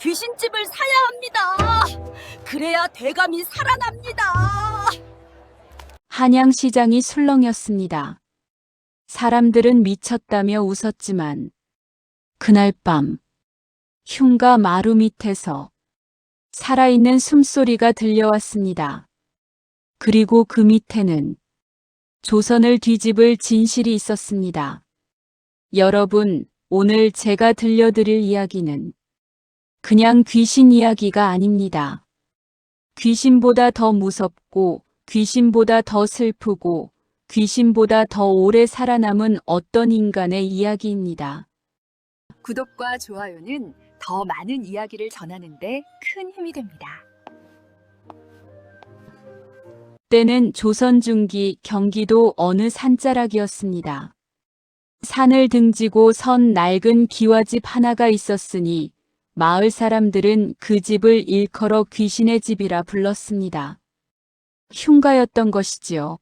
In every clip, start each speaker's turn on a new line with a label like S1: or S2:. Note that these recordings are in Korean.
S1: 귀신집을 사야 합니다. 그래야 대감이 살아납니다.
S2: 한양시장이 술렁였습니다. 사람들은 미쳤다며 웃었지만 그날 밤 흉가 마루 밑에서 살아있는 숨소리가 들려왔습니다. 그리고 그 밑에는 조선을 뒤집을 진실이 있었습니다. 여러분, 오늘 제가 들려드릴 이야기는 그냥 귀신 이야기가 아닙니다. 귀신보다 더 무섭고 귀신보다 더 슬프고 귀신보다 더 오래 살아남은 어떤 인간의 이야기입니다.
S3: 구독과 좋아요는 더 많은 이야기를 전하는데 큰 힘이 됩니다.
S2: 때는 조선 중기 경기도 어느 산자락이었습니다. 산을 등지고 선 낡은 기와집 하나가 있었으니 마을 사람들은 그 집을 일컬어 귀신의 집이라 불렀습니다. 흉가였던 것이지요.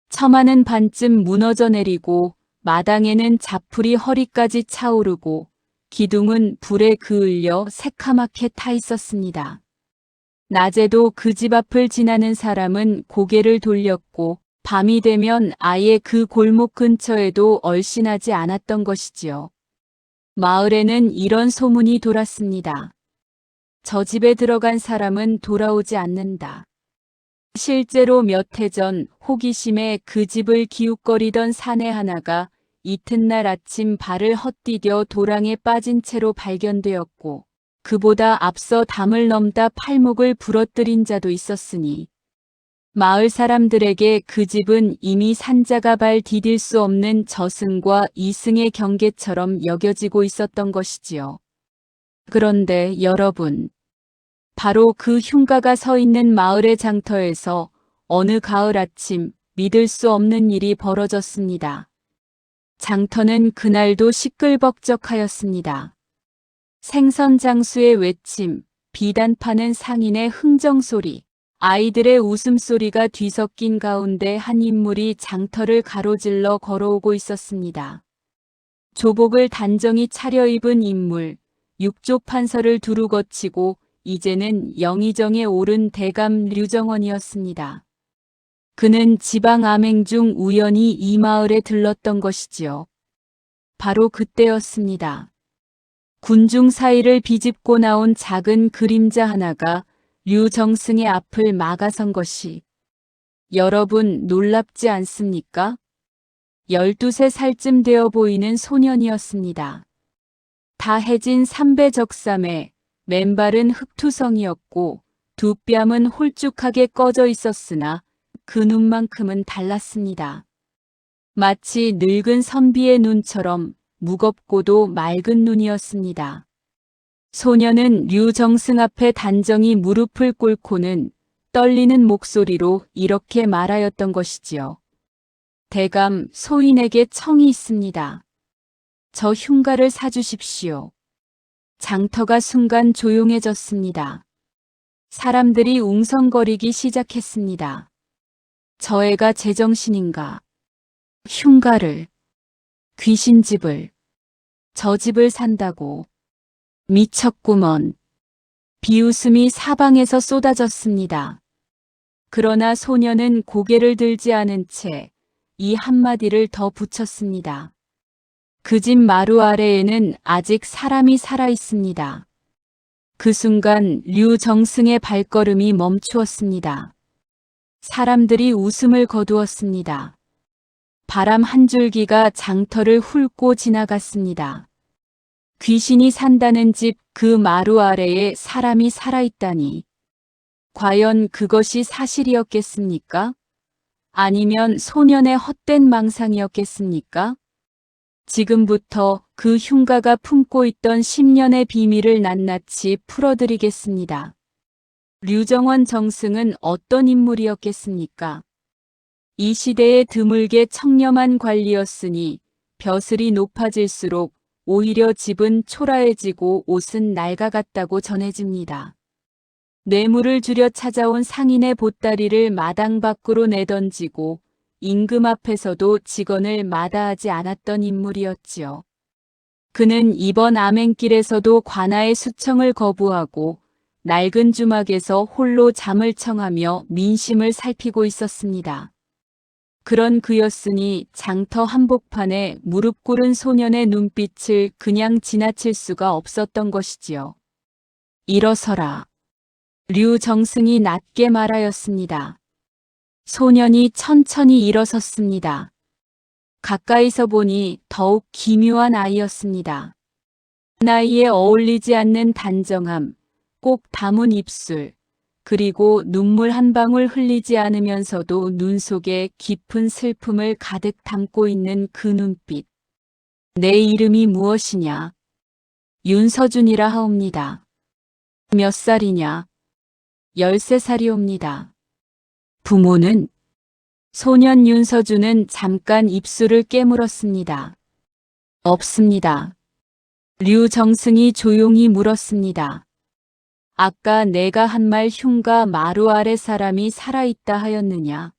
S2: 처마는 반쯤 무너져 내리고 마당에는 자풀이 허리까지 차오르고 기둥은 불에 그을려 새카맣게 타 있었습니다. 낮에도 그 집 앞을 지나는 사람은 고개를 돌렸고 밤이 되면 아예 그 골목 근처에도 얼씬하지 않았던 것이지요. 마을에는 이런 소문이 돌았습니다. 저 집에 들어간 사람은 돌아오지 않는다. 실제로 몇 해 전 호기심에 그 집을 기웃거리던 사내 하나가 이튿날 아침 발을 헛디뎌 도랑에 빠진 채로 발견되었고 그보다 앞서 담을 넘다 팔목을 부러뜨린 자도 있었으니 마을 사람들에게 그 집은 이미 산자가 발 디딜 수 없는 저승과 이승의 경계처럼 여겨지고 있었던 것이지요. 그런데 여러분, 바로 그 흉가가 서 있는 마을의 장터에서 어느 가을 아침 믿을 수 없는 일이 벌어졌습니다. 장터는 그날도 시끌벅적하였습니다. 생선장수의 외침, 비단 파는 상인의 흥정소리, 아이들의 웃음소리가 뒤섞인 가운데 한 인물이 장터를 가로질러 걸어오고 있었습니다. 조복을 단정히 차려입은 인물, 육조판서를 두루 거치고 이제는 영의정에 오른 대감 류정원이었습니다. 그는 지방 암행 중 우연히 이 마을에 들렀던 것이지요. 바로 그때였습니다. 군중 사이를 비집고 나온 작은 그림자 하나가 류정승의 앞을 막아선 것이 여러분 놀랍지 않습니까? 12살쯤 되어 보이는 소년이었습니다. 다 해진 삼배적삼에 맨발은 흑투성이었고 두 뺨은 홀쭉하게 꺼져 있었으나 그 눈만큼은 달랐습니다. 마치 늙은 선비의 눈처럼 무겁고도 맑은 눈이었습니다. 소녀는 류정승 앞에 단정히 무릎을 꿇고는 떨리는 목소리로 이렇게 말하였던 것이지요. 대감, 소인에게 청이 있습니다. 저 흉가를 사주십시오. 장터가 순간 조용해졌습니다. 사람들이 웅성거리기 시작했습니다. 저 애가 제정신인가? 흉가를, 귀신집을, 저 집을 산다고. 미쳤구먼. 비웃음이 사방에서 쏟아졌습니다. 그러나 소녀는 고개를 들지 않은 채 이 한마디를 더 붙였습니다. 그 집 마루 아래에는 아직 사람이 살아 있습니다. 그 순간 류정승의 발걸음이 멈추었습니다. 사람들이 웃음을 거두었습니다. 바람 한 줄기가 장터를 훑고 지나갔습니다. 귀신이 산다는 집 그 마루 아래에 사람이 살아있다니. 과연 그것이 사실이었겠습니까? 아니면 소년의 헛된 망상이었겠습니까? 지금부터 그 흉가가 품고 있던 10년의 비밀을 낱낱이 풀어드리겠습니다. 류정원 정승은 어떤 인물이었겠습니까? 이 시대에 드물게 청렴한 관리였으니 벼슬이 높아질수록 오히려 집은 초라해지고 옷은 낡아갔다고 전해집니다. 뇌물을 주려 찾아온 상인의 보따리를 마당 밖으로 내던지고 임금 앞에서도 직언을 마다하지 않았던 인물이었지요. 그는 이번 암행길에서도 관아의 수청을 거부하고 낡은 주막에서 홀로 잠을 청하며 민심을 살피고 있었습니다. 그런 그였으니 장터 한복판에 무릎 꿇은 소년의 눈빛을 그냥 지나칠 수가 없었던 것이지요. 일어서라. 류정승이 낮게 말하였습니다. 소년이 천천히 일어섰습니다. 가까이서 보니 더욱 기묘한 아이였습니다. 나이에 어울리지 않는 단정함, 꼭 다문 입술, 그리고 눈물 한 방울 흘리지 않으면서도 눈 속에 깊은 슬픔을 가득 담고 있는 그 눈빛. 내 이름이 무엇이냐? 윤서준이라 하옵니다. 몇 살이냐? 13살이옵니다. 부모는? 소년 윤서준은 잠깐 입술을 깨물었습니다. 없습니다. 류정승이 조용히 물었습니다. 아까 내가 한 말 흉가 마루 아래 사람이 살아있다 하였느냐?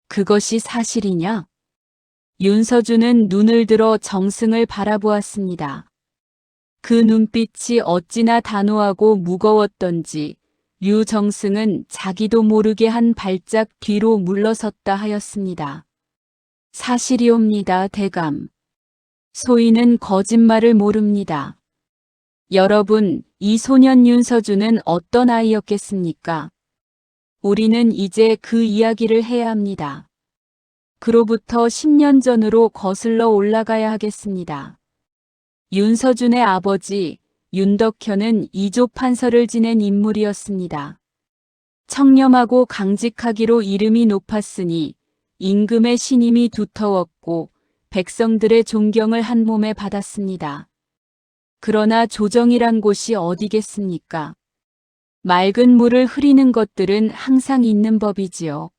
S2: 그것이 사실이냐? 윤서준은 눈을 들어 정승을 바라보았습니다. 그 눈빛이 어찌나 단호하고 무거웠던지 류정승은 자기도 모르게 한 발짝 뒤로 물러섰다 하였습니다. 사실이옵니다, 대감. 소인은 거짓말을 모릅니다. 여러분, 이 소년 윤서준은 어떤 아이였겠습니까? 우리는 이제 그 이야기를 해야 합니다. 그로부터 10년 전으로 거슬러 올라가야 하겠습니다. 윤서준의 아버지 윤덕현은 이조 판서를 지낸 인물이었습니다. 청렴하고 강직하기로 이름이 높았으니 임금의 신임이 두터웠고 백성들의 존경을 한 몸에 받았습니다. 그러나 조정이란 곳이 어디겠습니까? 맑은 물을 흐리는 것들은 항상 있는 법이지요.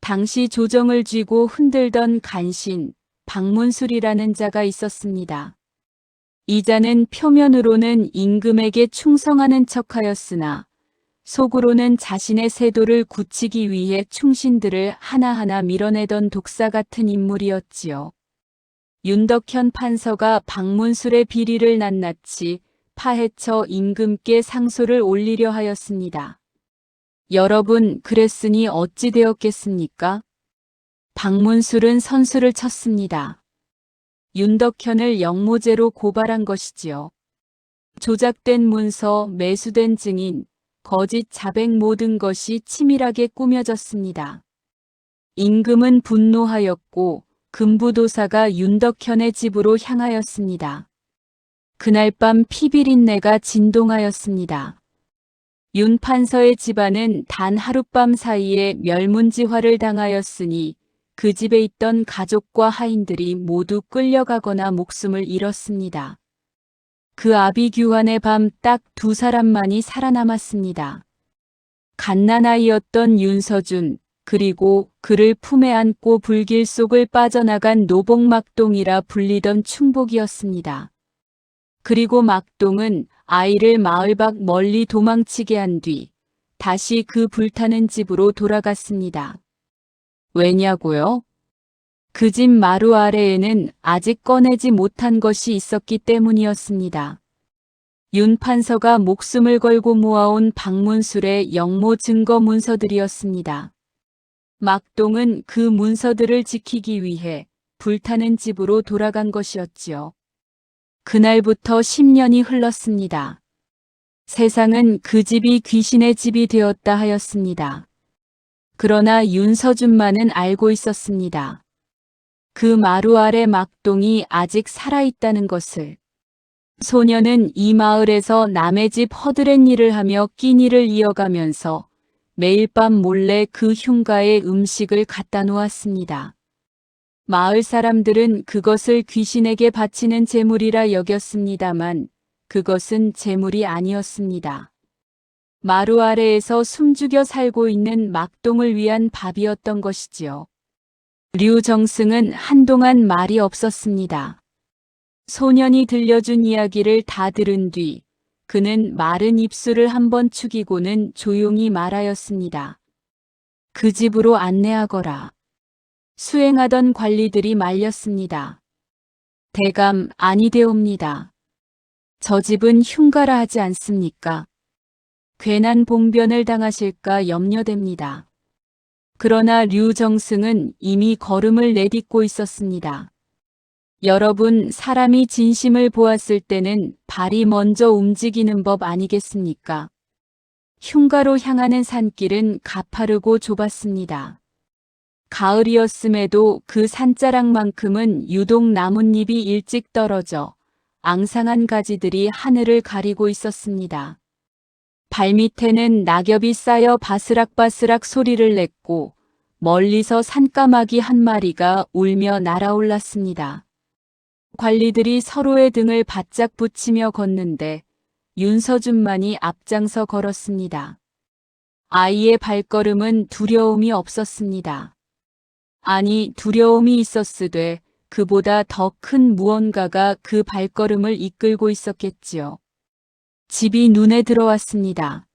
S2: 당시 조정을 쥐고 흔들던 간신, 박문술이라는 자가 있었습니다. 이 자는 표면으로는 임금에게 충성하는 척하였으나 속으로는 자신의 세도를 굳히기 위해 충신들을 하나하나 밀어내던 독사 같은 인물이었지요. 윤덕현 판서가 박문술의 비리를 낱낱이 파헤쳐 임금께 상소를 올리려 하였습니다. 여러분, 그랬으니 어찌 되었겠습니까? 박문술은 선수를 쳤습니다. 윤덕현을 영모죄로 고발한 것이지요. 조작된 문서, 매수된 증인, 거짓 자백 모든 것이 치밀하게 꾸며졌습니다. 임금은 분노하였고 금부도사가 윤덕현의 집으로 향하였습니다. 그날 밤 피비린내가 진동하였습니다. 윤 판서의 집안은 단 하룻밤 사이에 멸문지화를 당하였으니 그 집에 있던 가족과 하인들이 모두 끌려가거나 목숨을 잃었습니다. 그 아비규환의 밤 딱 2사람만이 살아남았습니다. 갓난아이였던 윤서준, 그리고 그를 품에 안고 불길 속을 빠져나간 노복막동이라 불리던 충복이었습니다. 그리고 막동은 아이를 마을 밖 멀리 도망치게 한 뒤 다시 그 불타는 집으로 돌아갔습니다. 왜냐고요? 그 집 마루 아래에는 아직 꺼내지 못한 것이 있었기 때문이었습니다. 윤 판서가 목숨을 걸고 모아온 박문술의 영모 증거 문서들이었습니다. 막동은 그 문서들을 지키기 위해 불타는 집으로 돌아간 것이었지요. 그날부터 10년이 흘렀습니다. 세상은 그 집이 귀신의 집이 되었다 하였습니다. 그러나 윤서준만은 알고 있었습니다. 그 마루 아래 막동이 아직 살아있다는 것을. 소녀는 이 마을에서 남의 집 허드렛 일을 하며 끼니를 이어가면서 매일 밤 몰래 그 흉가에 음식을 갖다 놓았습니다. 마을 사람들은 그것을 귀신에게 바치는 제물이라 여겼습니다만 그것은 제물이 아니었습니다. 마루 아래에서 숨죽여 살고 있는 막동을 위한 밥이었던 것이지요. 류정승은 한동안 말이 없었습니다. 소년이 들려준 이야기를 다 들은 뒤 그는 마른 입술을 한번 축이고는 조용히 말하였습니다. 그 집으로 안내하거라. 수행하던 관리들이 말렸습니다. 대감 아니되옵니다. 저 집은 흉가라 하지 않습니까? 괜한 봉변을 당하실까 염려됩니다. 그러나 류정승은 이미 걸음을 내딛고 있었습니다. 여러분, 사람이 진심을 보았을 때는 발이 먼저 움직이는 법 아니겠습니까? 흉가로 향하는 산길은 가파르고 좁았습니다. 가을이었음에도 그 산자락만큼은 유독 나뭇잎이 일찍 떨어져 앙상한 가지들이 하늘을 가리고 있었습니다. 발밑에는 낙엽이 쌓여 바스락바스락 소리를 냈고 멀리서 산까마귀 한 마리가 울며 날아올랐습니다. 관리들이 서로의 등을 바짝 붙이며 걷는데 윤서준만이 앞장서 걸었습니다. 아이의 발걸음은 두려움이 없었습니다. 아니, 두려움이 있었으되 그보다 더 큰 무언가가 그 발걸음을 이끌고 있었겠지요. 집이 눈에 들어왔습니다.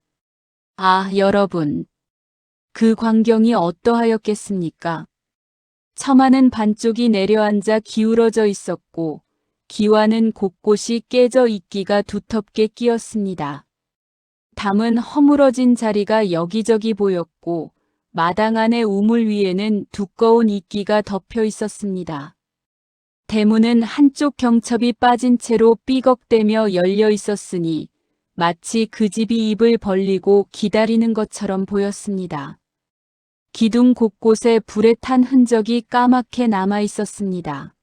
S2: 아, 여러분. 그 광경이 어떠하였겠습니까? 처마는 반쪽이 내려앉아 기울어져 있었고 기와는 곳곳이 깨져 이끼가 두텁게 끼었습니다. 담은 허물어진 자리가 여기저기 보였고 마당 안의 우물 위에는 두꺼운 이끼가 덮여 있었습니다. 대문은 한쪽 경첩이 빠진 채로 삐걱대며 열려 있었으니 마치 그 집이 입을 벌리고 기다리는 것처럼 보였습니다. 기둥 곳곳에 불에 탄 흔적이 까맣게 남아 있었습니다.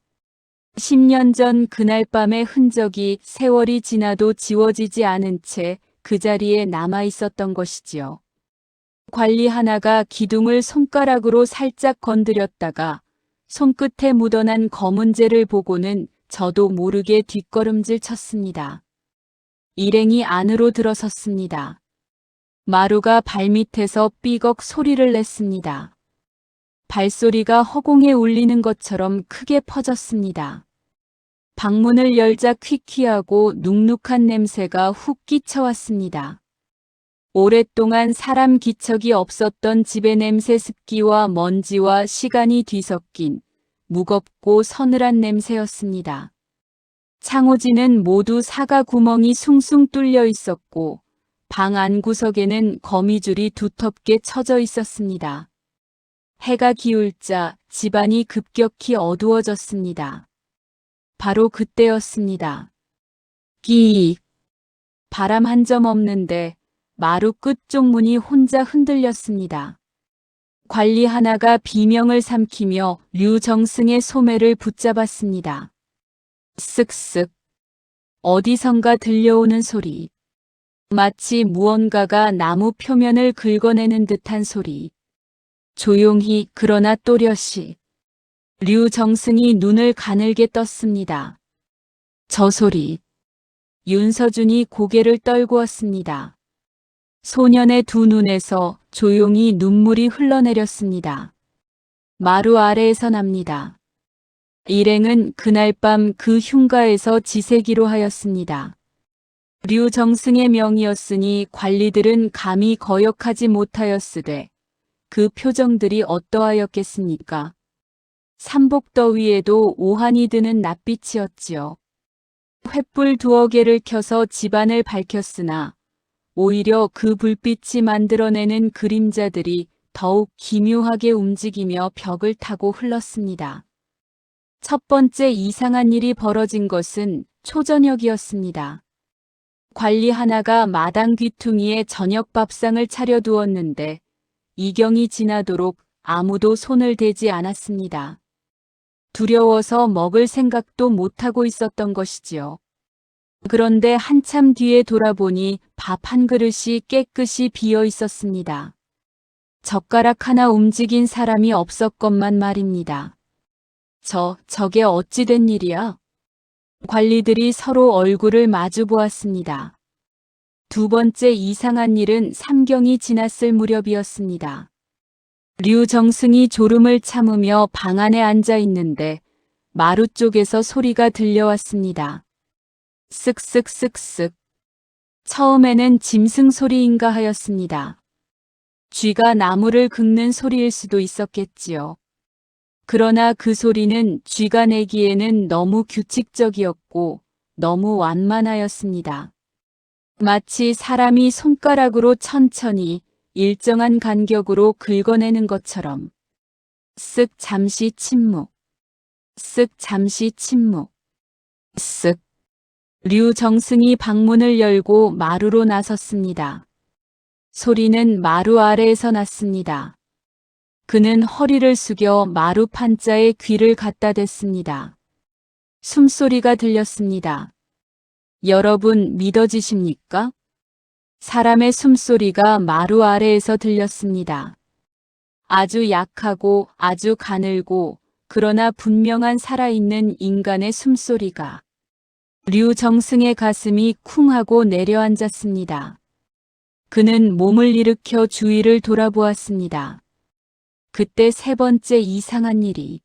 S2: 10년 전 그날 밤의 흔적이 세월이 지나도 지워지지 않은 채 그 자리에 남아 있었던 것이지요. 관리 하나가 기둥을 손가락으로 살짝 건드렸다가 손끝에 묻어난 검은재를 보고는 저도 모르게 뒷걸음질 쳤습니다. 일행이 안으로 들어섰습니다. 마루가 발밑에서 삐걱 소리를 냈습니다. 발소리가 허공에 울리는 것처럼 크게 퍼졌습니다. 방문을 열자 퀴퀴하고 눅눅한 냄새가 훅 끼쳐왔습니다. 오랫동안 사람 기척이 없었던 집의 냄새, 습기와 먼지와 시간이 뒤섞인 무겁고 서늘한 냄새였습니다. 창호지는 모두 사과 구멍이 숭숭 뚫려 있었고 방 안구석에는 거미줄이 두텁게 쳐져 있었습니다. 해가 기울자 집안이 급격히 어두워졌습니다. 바로 그때였습니다. 끼익. 바람 한 점 없는데 마루 끝쪽 문이 혼자 흔들렸습니다. 관리 하나가 비명을 삼키며 류정승의 소매를 붙잡았습니다. 쓱쓱. 어디선가 들려오는 소리. 마치 무언가가 나무 표면을 긁어내는 듯한 소리. 조용히 그러나 또렷이. 류정승이 눈을 가늘게 떴습니다. 저 소리. 윤서준이 고개를 떨구었습니다. 소년의 두 눈에서 조용히 눈물이 흘러내렸습니다. 마루 아래에서 납니다. 일행은 그날 밤 그 흉가에서 지새기로 하였습니다. 류정승의 명이었으니 관리들은 감히 거역하지 못하였으되 그 표정들이 어떠하였겠습니까? 삼복더위에도 오한이 드는 낯빛이었지요. 횃불 두어 개를 켜서 집안을 밝혔으나 오히려 그 불빛이 만들어내는 그림자들이 더욱 기묘하게 움직이며 벽을 타고 흘렀습니다. 첫 번째 이상한 일이 벌어진 것은 초저녁이었습니다. 관리 하나가 마당 귀퉁이에 저녁 밥상을 차려두었는데 이경이 지나도록 아무도 손을 대지 않았습니다. 두려워서 먹을 생각도 못하고 있었던 것이지요. 그런데 한참 뒤에 돌아보니 밥 한 그릇이 깨끗이 비어 있었습니다. 젓가락 하나 움직인 사람이 없었건만 말입니다. 저게 어찌 된 일이야? 관리들이 서로 얼굴을 마주 보았습니다. 두 번째 이상한 일은 삼경이 지났을 무렵이었습니다. 류정승이 졸음을 참으며 방 안에 앉아 있는데 마루 쪽에서 소리가 들려왔습니다. 쓱쓱쓱쓱. 처음에는 짐승 소리인가 하였습니다. 쥐가 나무를 긁는 소리일 수도 있었겠지요. 그러나 그 소리는 쥐가 내기에는 너무 규칙적이었고 너무 완만하였습니다. 마치 사람이 손가락으로 천천히 일정한 간격으로 긁어내는 것처럼. 쓱 잠시 침묵. 쓱 잠시 침묵. 쓱. 류정승이 방문을 열고 마루로 나섰습니다. 소리는 마루 아래에서 났습니다. 그는 허리를 숙여 마루 판자에 귀를 갖다 댔습니다. 숨소리가 들렸습니다. 여러분 믿어지십니까? 사람의 숨소리가 마루 아래에서 들렸습니다. 아주 약하고 아주 가늘고 그러나 분명한 살아있는 인간의 숨소리가. 류정승의 가슴이 쿵 하고 내려앉았습니다. 그는 몸을 일으켜 주위를 돌아보았습니다. 그때 세 번째 이상한 일이.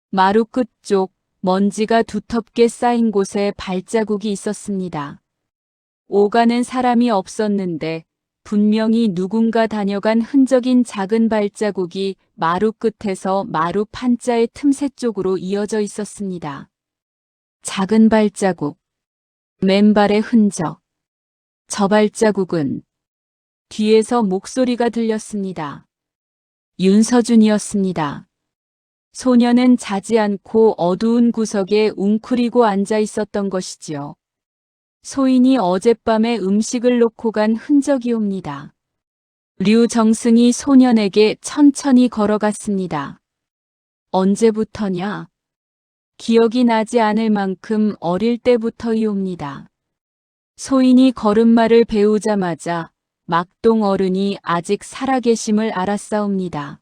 S2: 마루 끝쪽 먼지가 두텁게 쌓인 곳에 발자국이 있었습니다. 오가는 사람이 없었는데 분명히 누군가 다녀간 흔적인 작은 발자국이 마루 끝에서 마루 판자의 틈새 쪽으로 이어져 있었습니다. 작은 발자국, 맨발의 흔적. 저 발자국은 뒤에서 목소리가 들렸습니다. 윤서준이었습니다. 소녀는 자지 않고 어두운 구석에 웅크리고 앉아 있었던 것이지요. 소인이 어젯밤에 음식을 놓고 간 흔적이옵니다. 류정승이 소년에게 천천히 걸어갔습니다. 언제부터냐? 기억이 나지 않을 만큼 어릴 때부터이옵니다. 소인이 걸음마를 배우자마자 막동 어른이 아직 살아계심을 알았사옵니다.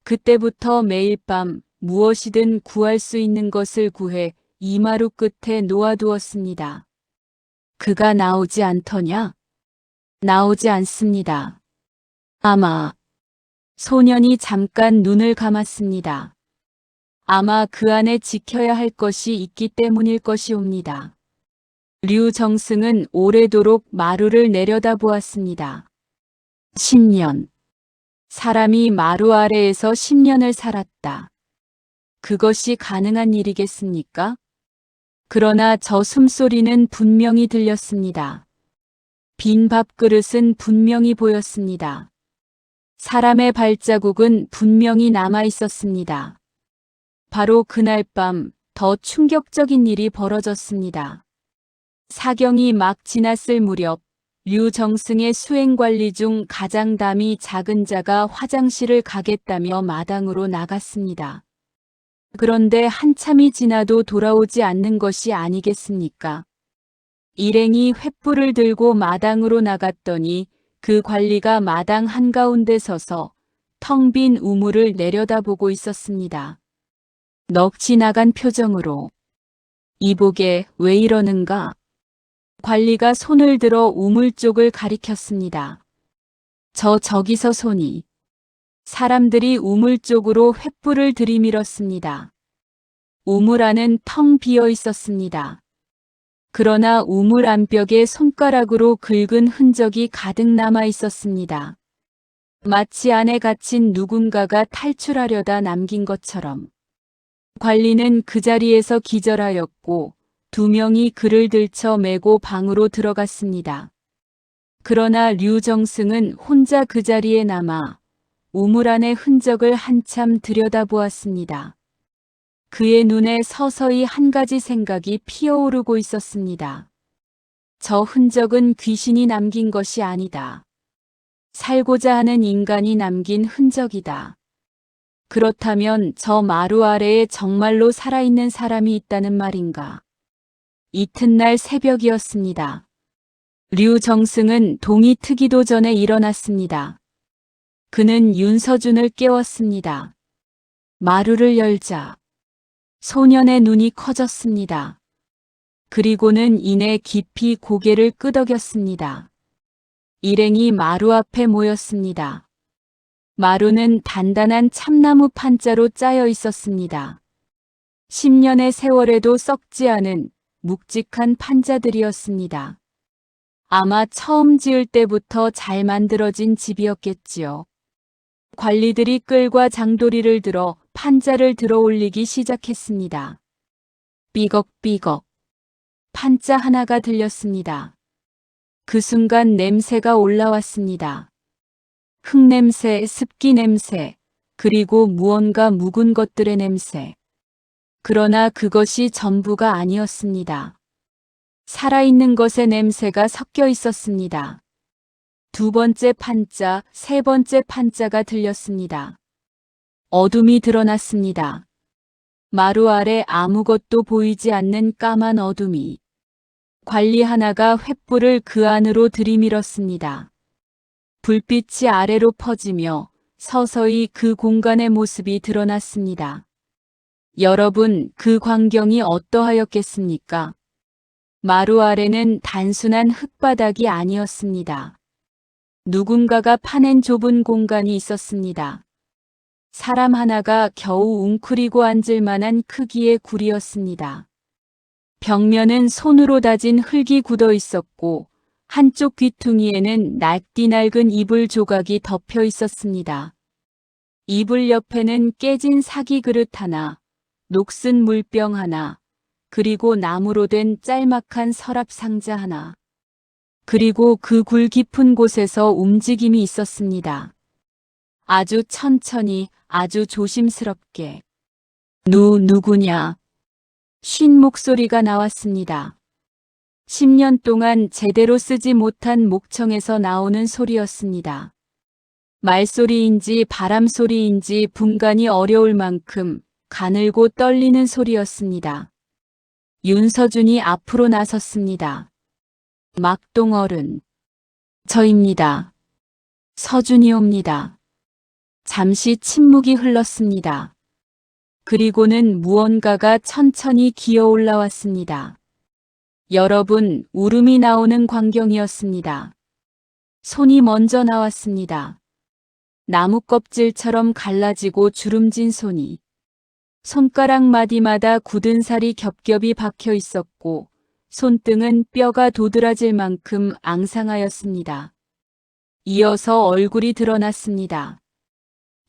S2: 그때부터 매일 밤 무엇이든 구할 수 있는 것을 구해 이마루 끝에 놓아두었습니다. 그가 나오지 않더냐? 나오지 않습니다. 아마. 소년이 잠깐 눈을 감았습니다. 아마 그 안에 지켜야 할 것이 있기 때문일 것이옵니다. 류정승은 오래도록 마루를 내려다보았습니다. 10년. 사람이 마루 아래에서 10년을 살았다. 그것이 가능한 일이겠습니까? 그러나 저 숨소리는 분명히 들렸습니다. 빈 밥그릇은 분명히 보였습니다. 사람의 발자국은 분명히 남아 있었습니다. 바로 그날 밤 더 충격적인 일이 벌어졌습니다. 사경이 막 지났을 무렵 류정승의 수행관리 중 가장 담이 작은 자가 화장실을 가겠다며 마당으로 나갔습니다. 그런데 한참이 지나도 돌아오지 않는 것이 아니겠습니까? 일행이 횃불을 들고 마당으로 나갔더니 그 관리가 마당 한가운데 서서 텅 빈 우물을 내려다보고 있었습니다. 넋이 나간 표정으로. 이보게 왜 이러는가? 관리가 손을 들어 우물 쪽을 가리켰습니다. 저기서 손이. 사람들이 우물 쪽으로 횃불을 들이밀었습니다. 우물 안은 텅 비어 있었습니다. 그러나 우물 안벽에 손가락으로 긁은 흔적이 가득 남아 있었습니다. 마치 안에 갇힌 누군가가 탈출하려다 남긴 것처럼. 관리는 그 자리에서 기절하였고 2명이 그를 들쳐 메고 방으로 들어갔습니다. 그러나 류정승은 혼자 그 자리에 남아 우물 안의 흔적을 한참 들여다보았습니다. 그의 눈에 서서히 한 가지 생각이 피어오르고 있었습니다. 저 흔적은 귀신이 남긴 것이 아니다. 살고자 하는 인간이 남긴 흔적이다. 그렇다면 저 마루 아래에 정말로 살아있는 사람이 있다는 말인가? 이튿날 새벽이었습니다. 류정승은 동이 트기도 전에 일어났습니다. 그는 윤서준을 깨웠습니다. 마루를 열자. 소년의 눈이 커졌습니다. 그리고는 이내 깊이 고개를 끄덕였습니다. 일행이 마루 앞에 모였습니다. 마루는 단단한 참나무 판자로 짜여 있었습니다. 10년의 세월에도 썩지 않은 묵직한 판자들이었습니다. 아마 처음 지을 때부터 잘 만들어진 집이었겠지요. 관리들이 끌과 장도리를 들어 판자를 들어 올리기 시작했습니다. 삐걱삐걱. 판자 하나가 들렸습니다. 그 순간 냄새가 올라왔습니다. 흙냄새, 습기 냄새, 그리고 무언가 묵은 것들의 냄새. 그러나 그것이 전부가 아니었습니다. 살아있는 것의 냄새가 섞여 있었습니다. 두 번째 판자, 세 번째 판자가 들렸습니다. 어둠이 드러났습니다. 마루 아래 아무것도 보이지 않는 까만 어둠이. 관리 하나가 횃불을 그 안으로 들이밀었습니다. 불빛이 아래로 퍼지며 서서히 그 공간의 모습이 드러났습니다. 여러분, 그 광경이 어떠하였겠습니까? 마루 아래는 단순한 흙바닥이 아니었습니다. 누군가가 파낸 좁은 공간이 있었습니다. 사람 하나가 겨우 웅크리고 앉을 만한 크기의 굴이었습니다. 벽면은 손으로 다진 흙이 굳어 있었고 한쪽 귀퉁이에는 낡디 낡은 이불 조각이 덮여 있었습니다. 이불 옆에는 깨진 사기 그릇 하나, 녹슨 물병 하나, 그리고 나무로 된 짤막한 서랍 상자 하나. 그리고 그 굴 깊은 곳에서 움직임이 있었습니다. 아주 천천히, 아주 조심스럽게. 누구냐? 쉰 목소리가 나왔습니다. 10년 동안 제대로 쓰지 못한 목청에서 나오는 소리였습니다. 말소리인지 바람소리인지 분간이 어려울 만큼 가늘고 떨리는 소리였습니다. 윤서준이 앞으로 나섰습니다. 막동 어른. 저입니다. 서준이옵니다. 잠시 침묵이 흘렀습니다. 그리고는 무언가가 천천히 기어 올라왔습니다. 여러분, 울음이 나오는 광경이었습니다. 손이 먼저 나왔습니다. 나무 껍질처럼 갈라지고 주름진 손이. 손가락 마디마다 굳은 살이 겹겹이 박혀 있었고 손등은 뼈가 도드라질 만큼 앙상하였습니다. 이어서 얼굴이 드러났습니다.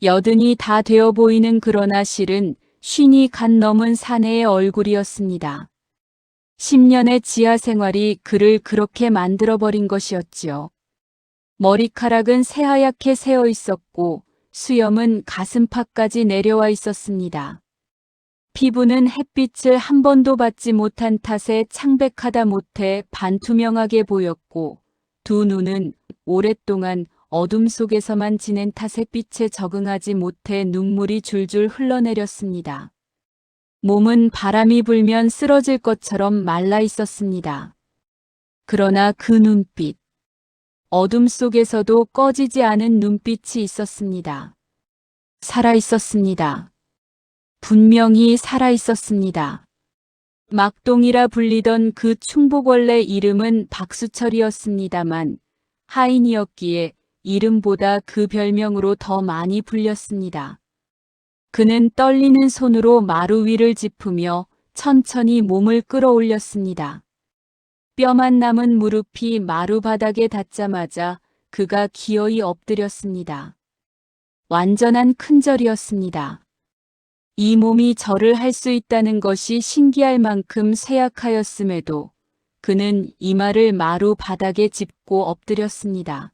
S2: 여든이 다 되어 보이는 그러나 실은 쉰이 간 넘은 사내의 얼굴이었습니다. 10년의 지하 생활이 그를 그렇게 만들어버린 것이었지요. 머리카락은 새하얗게 새어 있었고 수염은 가슴팍까지 내려와 있었습니다. 피부는 햇빛을 한 번도 받지 못한 탓에 창백하다 못해 반투명하게 보였고 두 눈은 오랫동안 어둠 속에서만 지낸 탓에 빛에 적응하지 못해 눈물이 줄줄 흘러내렸습니다. 몸은 바람이 불면 쓰러질 것처럼 말라 있었습니다. 그러나 그 눈빛, 어둠 속에서도 꺼지지 않은 눈빛이 있었습니다. 살아 있었습니다. 분명히 살아 있었습니다. 막동이라 불리던 그 충복원래 이름은 박수철이었습니다만 하인이었기에 이름보다 그 별명으로 더 많이 불렸습니다. 그는 떨리는 손으로 마루 위를 짚으며 천천히 몸을 끌어올렸습니다. 뼈만 남은 무릎이 마루 바닥에 닿자마자 그가 기어이 엎드렸습니다. 완전한 큰절이었습니다. 이 몸이 절을 할 수 있다는 것이 신기할 만큼 쇠약하였음에도 그는 이마를 마루 바닥에 짚고 엎드렸습니다.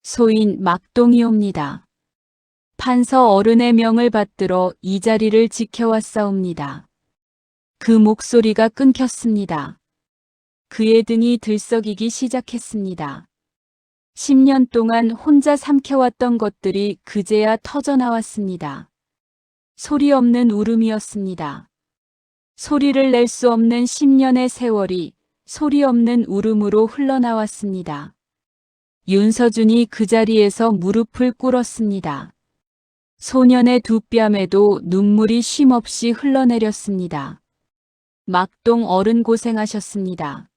S2: 소인 막동이옵니다. 판서 어른의 명을 받들어 이 자리를 지켜왔사옵니다. 그 목소리가 끊겼습니다. 그의 등이 들썩이기 시작했습니다. 10년 동안 혼자 삼켜왔던 것들이 그제야 터져나왔습니다. 소리 없는 울음이었습니다. 소리를 낼 수 없는 10년의 세월이 소리 없는 울음으로 흘러나왔습니다. 윤서준이 그 자리에서 무릎을 꿇었습니다. 소년의 두 뺨에도 눈물이 쉼없이 흘러내렸습니다. 막동 어른 고생하셨습니다.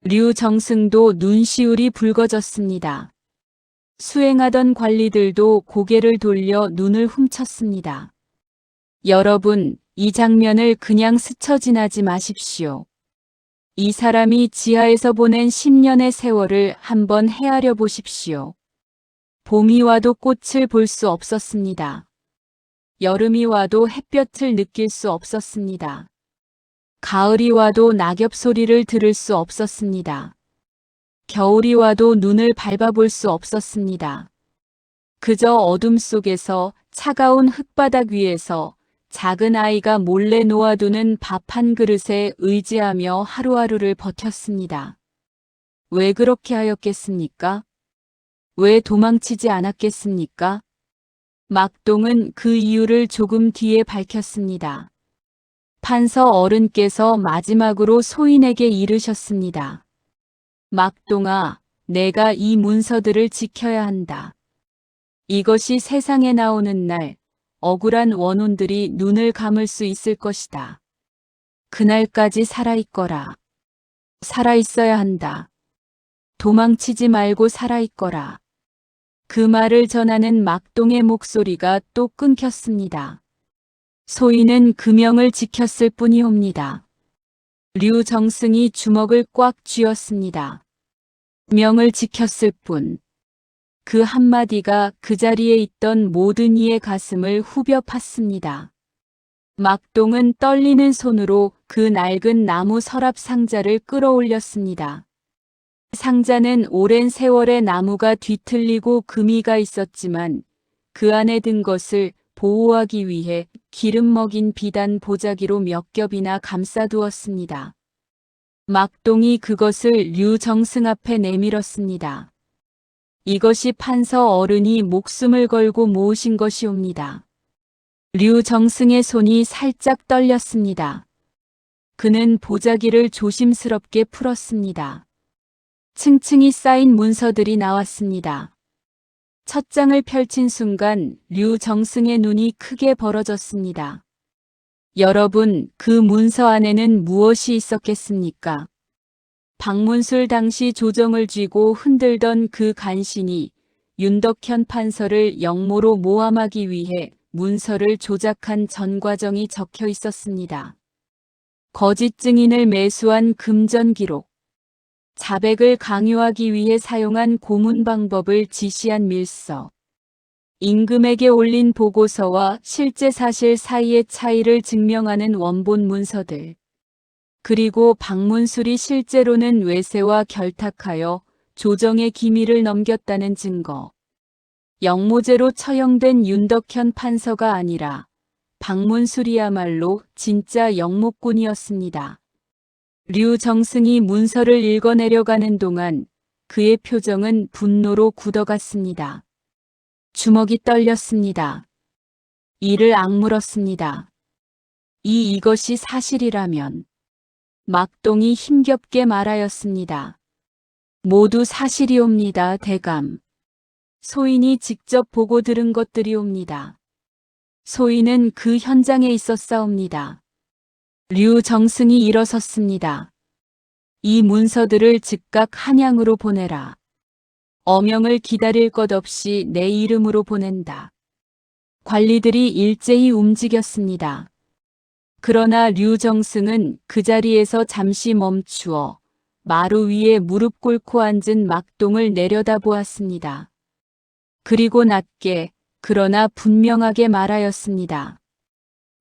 S2: 류정승도 눈시울이 붉어졌습니다. 수행하던 관리들도 고개를 돌려 눈을 훔쳤습니다. 여러분, 이 장면을 그냥 스쳐 지나지 마십시오. 이 사람이 지하에서 보낸 10년의 세월을 한번 헤아려 보십시오. 봄이 와도 꽃을 볼 수 없었습니다. 여름이 와도 햇볕을 느낄 수 없었습니다. 가을이 와도 낙엽 소리를 들을 수 없었습니다. 겨울이 와도 눈을 밟아볼 수 없었습니다. 그저 어둠 속에서 차가운 흙바닥 위에서 작은 아이가 몰래 놓아두는 밥 한 그릇에 의지하며 하루하루를 버텼습니다. 왜 그렇게 하였겠습니까? 왜 도망치지 않았겠습니까? 막동은 그 이유를 조금 뒤에 밝혔습니다. 판서 어른께서 마지막으로 소인에게 이르셨습니다. 막동아, 내가 이 문서들을 지켜야 한다. 이것이 세상에 나오는 날 억울한 원혼들이 눈을 감을 수 있을 것이다. 그날까지 살아있거라. 살아있어야 한다. 도망치지 말고 살아있거라. 그 말을 전하는 막동의 목소리가 또 끊겼습니다. 소인은 그 명을 지켰을 뿐이옵니다. 류정승이 주먹을 꽉 쥐었습니다. 명을 지켰을 뿐. 그 한마디가 그 자리에 있던 모든 이의 가슴을 후벼 팠습니다. 막동은 떨리는 손으로 그 낡은 나무 서랍 상자를 끌어올렸습니다. 상자는 오랜 세월의 나무가 뒤틀리고 금이가 있었지만 그 안에 든 것을 보호하기 위해 기름 먹인 비단 보자기로 몇 겹이나 감싸두었습니다. 막동이 그것을 류정승 앞에 내밀었습니다. 이것이 판서 어른이 목숨을 걸고 모으신 것이옵니다. 류정승의 손이 살짝 떨렸습니다. 그는 보자기를 조심스럽게 풀었습니다. 층층이 쌓인 문서들이 나왔습니다. 첫 장을 펼친 순간 류정승의 눈이 크게 벌어졌습니다. 여러분, 그 문서 안에는 무엇이 있었겠습니까? 박문술 당시 조정을 쥐고 흔들던 그 간신이 윤덕현 판서를 영모로 모함하기 위해 문서를 조작한 전 과정이 적혀 있었습니다. 거짓 증인을 매수한 금전 기록, 자백을 강요하기 위해 사용한 고문 방법을 지시한 밀서, 임금에게 올린 보고서와 실제 사실 사이의 차이를 증명하는 원본 문서들, 그리고 박문술이 실제로는 외세와 결탁하여 조정의 기밀을 넘겼다는 증거. 영모죄로 처형된 윤덕현 판서가 아니라 박문술이야말로 진짜 영모꾼이었습니다. 류정승이 문서를 읽어내려가는 동안 그의 표정은 분노로 굳어갔습니다. 주먹이 떨렸습니다. 이를 악물었습니다. 이것이 사실이라면. 막동이 힘겹게 말하였습니다. 모두 사실이옵니다, 대감. 소인이 직접 보고 들은 것들이옵니다. 소인은 그 현장에 있었사옵니다. 류정승이 일어섰습니다. 이 문서들을 즉각 한양으로 보내라. 어명을 기다릴 것 없이 내 이름으로 보낸다. 관리들이 일제히 움직였습니다. 그러나 류정승은 그 자리에서 잠시 멈추어 마루 위에 무릎 꿇고 앉은 막동을 내려다보았습니다. 그리고 낮게 그러나 분명하게 말하였습니다.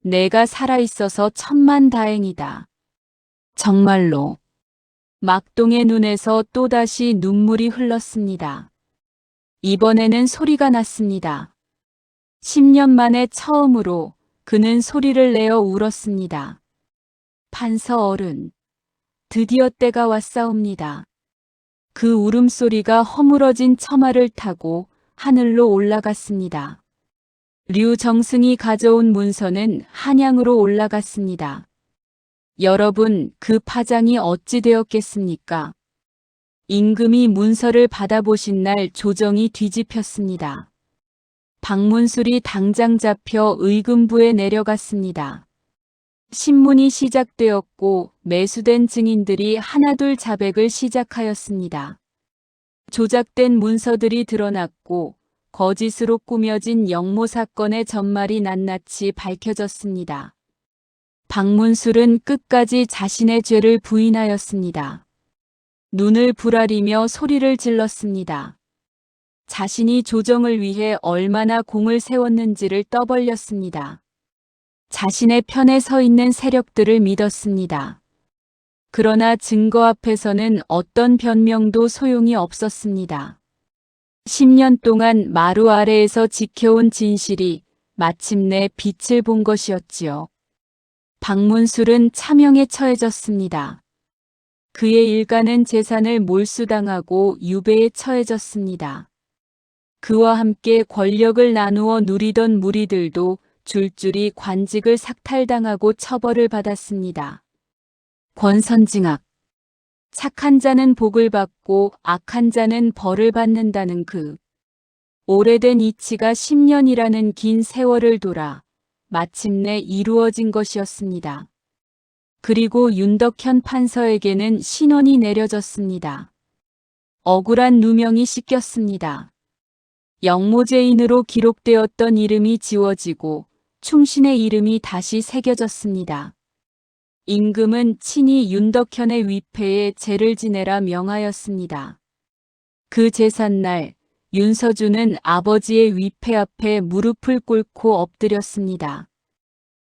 S2: 내가 살아있어서 천만다행이다. 정말로. 막동의 눈에서 또다시 눈물이 흘렀습니다. 이번에는 소리가 났습니다. 10년 만에 처음으로 그는 소리를 내어 울었습니다. 판서 어른, 드디어 때가 왔사옵니다. 그 울음소리가 허물어진 처마를 타고 하늘로 올라갔습니다. 류정승이 가져온 문서는 한양으로 올라갔습니다. 여러분, 그 파장이 어찌 되었겠습니까? 임금이 문서를 받아보신 날 조정이 뒤집혔습니다. 박문술이 당장 잡혀 의금부에 내려갔습니다. 신문이 시작되었고 매수된 증인들이 하나둘 자백을 시작하였습니다. 조작된 문서들이 드러났고 거짓으로 꾸며진 영모 사건의 전말이 낱낱이 밝혀졌습니다. 박문술은 끝까지 자신의 죄를 부인하였습니다. 눈을 부라리며 소리를 질렀습니다. 자신이 조정을 위해 얼마나 공을 세웠는지를 떠벌렸습니다. 자신의 편에 서 있는 세력들을 믿었습니다. 그러나 증거 앞에서는 어떤 변명도 소용이 없었습니다. 10년 동안 마루 아래에서 지켜온 진실이 마침내 빛을 본 것이었지요. 박문술은 차명에 처해졌습니다. 그의 일가는 재산을 몰수당하고 유배에 처해졌습니다. 그와 함께 권력을 나누어 누리던 무리들도 줄줄이 관직을 삭탈당하고 처벌을 받았습니다. 권선징악. 착한 자는 복을 받고 악한 자는 벌을 받는다는 그 오래된 이치가 10년이라는 긴 세월을 돌아 마침내 이루어진 것이었습니다. 그리고 윤덕현 판서에게는 신원이 내려졌습니다. 억울한 누명이 씻겼습니다. 영모죄인으로 기록되었던 이름이 지워지고 충신의 이름이 다시 새겨졌습니다. 임금은 친히 윤덕현의 위패에 제를 지내라 명하였습니다. 그 제삿날 윤서주는 아버지의 위패 앞에 무릎을 꿇고 엎드렸습니다.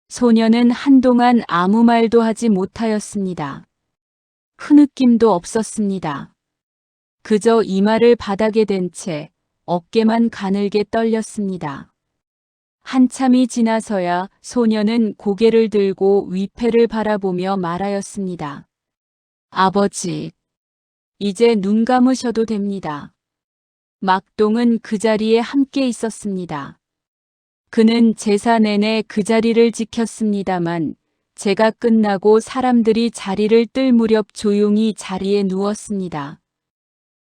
S2: 소녀는 한동안 아무 말도 하지 못하였습니다. 흐느낌도 없었습니다. 그저 이마를 바닥에 댄 채 어깨만 가늘게 떨렸습니다. 한참이 지나서야 소녀는 고개를 들고 위패를 바라보며 말하였습니다. 아버지, 이제 눈 감으셔도 됩니다. 막동은 그 자리에 함께 있었습니다. 그는 제사 내내 그 자리를 지켰습니다만 제가 끝나고 사람들이 자리를 뜰 무렵 조용히 자리에 누웠습니다.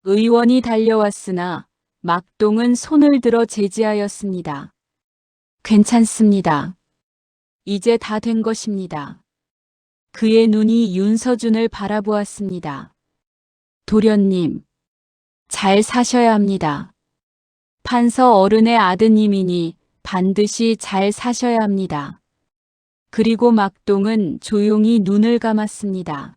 S2: 의원이 달려왔으나 막동은 손을 들어 제지하였습니다. 괜찮습니다. 이제 다 된 것입니다. 그의 눈이 윤서준을 바라보았습니다. 도련님, 잘 사셔야 합니다. 판서 어른의 아드님이니 반드시 잘 사셔야 합니다. 그리고 막동은 조용히 눈을 감았습니다.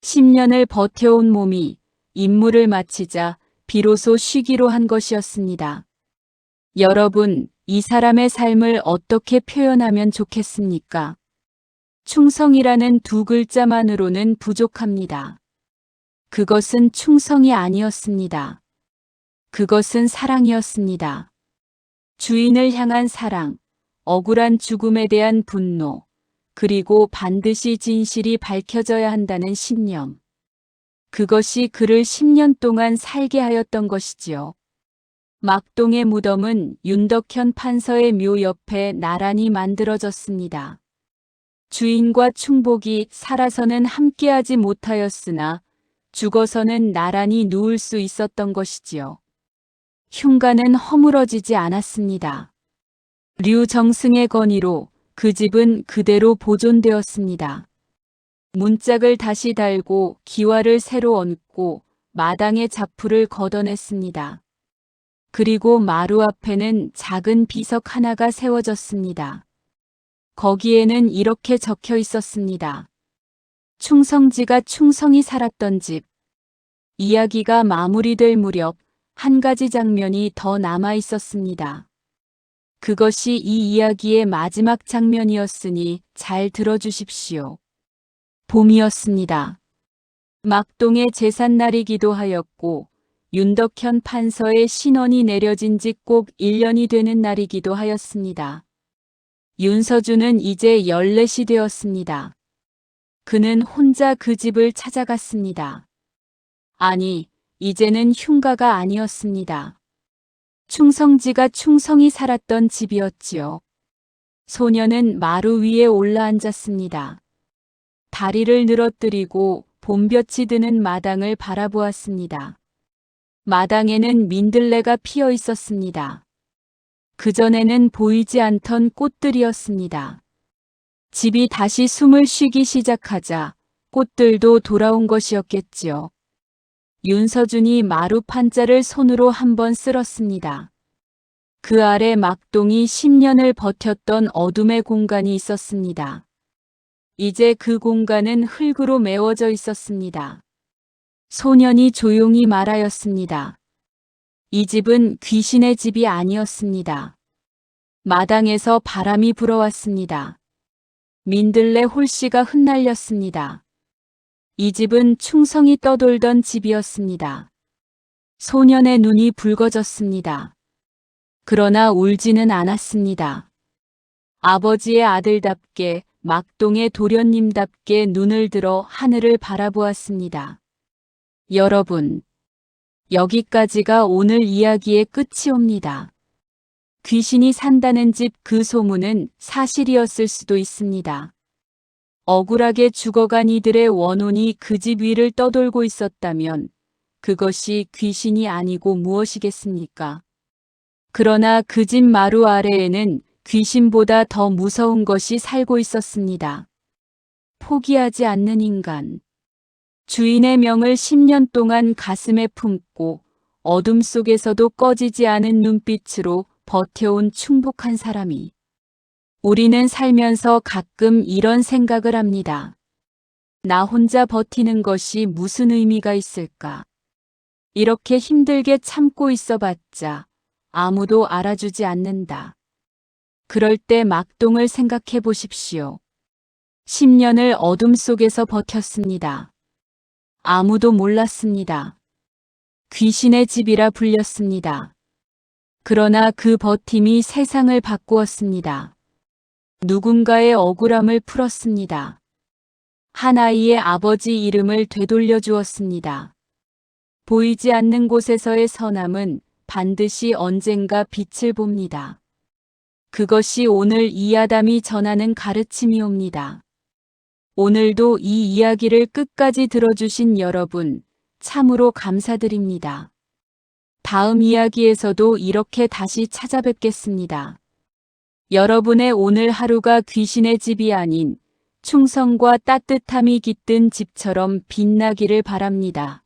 S2: 10년을 버텨온 몸이 임무를 마치자 비로소 쉬기로 한 것이었습니다. 여러분, 이 사람의 삶을 어떻게 표현하면 좋겠습니까? 충성이라는 두 글자만으로는 부족합니다. 그것은 충성이 아니었습니다. 그것은 사랑이었습니다. 주인을 향한 사랑, 억울한 죽음에 대한 분노, 그리고 반드시 진실이 밝혀져야 한다는 신념. 그것이 그를 10년 동안 살게 하였던 것이지요. 막동의 무덤은 윤덕현 판서의 묘 옆에 나란히 만들어졌습니다. 주인과 충복이 살아서는 함께하지 못하였으나 죽어서는 나란히 누울 수 있었던 것이지요. 흉가는 허물어지지 않았습니다. 류정승의 건의로 그 집은 그대로 보존되었습니다. 문짝을 다시 달고 기와를 새로 얹고 마당의 자풀을 걷어냈습니다. 그리고 마루 앞에는 작은 비석 하나가 세워졌습니다. 거기에는 이렇게 적혀 있었습니다. 충성지가 충성히 살았던 집. 이야기가 마무리될 무렵 한 가지 장면이 더 남아 있었습니다. 그것이 이 이야기의 마지막 장면이었으니 잘 들어주십시오. 봄이었습니다. 막동의 제삿날이기도 하였고 윤덕현 판서의 신원이 내려진 지 꼭 1년이 되는 날이기도 하였습니다. 윤서주는 이제 14이 되었습니다. 그는 혼자 그 집을 찾아갔습니다. 아니, 이제는 흉가가 아니었습니다. 충성지가 충성히 살았던 집이었지요. 소녀는 마루 위에 올라앉았습니다. 다리를 늘어뜨리고 봄볕이 드는 마당을 바라보았습니다. 마당에는 민들레가 피어 있었습니다. 그전에는 보이지 않던 꽃들이었습니다. 집이 다시 숨을 쉬기 시작하자 꽃들도 돌아온 것이었겠지요. 윤서준이 마루 판자를 손으로 한번 쓸었습니다. 그 아래 막동이 10년을 버텼던 어둠의 공간이 있었습니다. 이제 그 공간은 흙으로 메워져 있었습니다. 소년이 조용히 말하였습니다. 이 집은 귀신의 집이 아니었습니다. 마당에서 바람이 불어왔습니다. 민들레 홀씨가 흩날렸습니다. 이 집은 충성이 떠돌던 집이었습니다. 소년의 눈이 붉어졌습니다. 그러나 울지는 않았습니다. 아버지의 아들답게 막동의 도련님답게 눈을 들어 하늘을 바라보았습니다. 여러분, 여기까지가 오늘 이야기의 끝이옵니다. 귀신이 산다는 집 그 소문은 사실이었을 수도 있습니다. 억울하게 죽어간 이들의 원혼이 그 집 위를 떠돌고 있었다면 그것이 귀신이 아니고 무엇이겠습니까? 그러나 그 집 마루 아래에는 귀신보다 더 무서운 것이 살고 있었습니다. 포기하지 않는 인간. 주인의 명을 10년 동안 가슴에 품고 어둠 속에서도 꺼지지 않은 눈빛으로 버텨온 충복한 사람이. 우리는 살면서 가끔 이런 생각을 합니다. 나 혼자 버티는 것이 무슨 의미가 있을까? 이렇게 힘들게 참고 있어봤자 아무도 알아주지 않는다. 그럴 때 막동을 생각해 보십시오. 10년을 어둠 속에서 버텼습니다. 아무도 몰랐습니다. 귀신의 집이라 불렸습니다. 그러나 그 버팀이 세상을 바꾸었습니다. 누군가의 억울함을 풀었습니다. 한 아이의 아버지 이름을 되돌려 주었습니다. 보이지 않는 곳에서의 선함은 반드시 언젠가 빛을 봅니다. 그것이 오늘 이아담이 전하는 가르침이옵니다. 오늘도 이 이야기를 끝까지 들어주신 여러분, 참으로 감사드립니다. 다음 이야기에서도 이렇게 다시 찾아뵙겠습니다. 여러분의 오늘 하루가 귀신의 집이 아닌 충성과 따뜻함이 깃든 집처럼 빛나기를 바랍니다.